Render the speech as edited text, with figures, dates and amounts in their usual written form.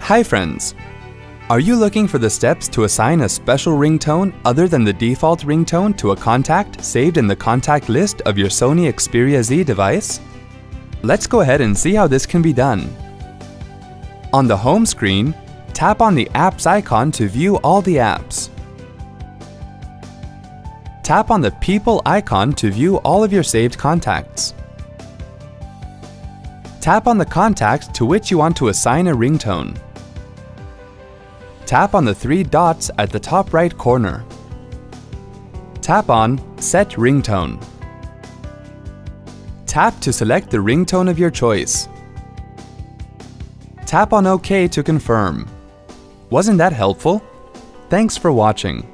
Hi friends! Are you looking for the steps to assign a special ringtone other than the default ringtone to a contact saved in the contact list of your Sony Xperia Z device? Let's go ahead and see how this can be done. On the home screen, tap on the Apps icon to view all the apps. Tap on the People icon to view all of your saved contacts. Tap on the contact to which you want to assign a ringtone. Tap on the three dots at the top right corner. Tap on Set Ringtone. Tap to select the ringtone of your choice. Tap on OK to confirm. Wasn't that helpful? Thanks for watching.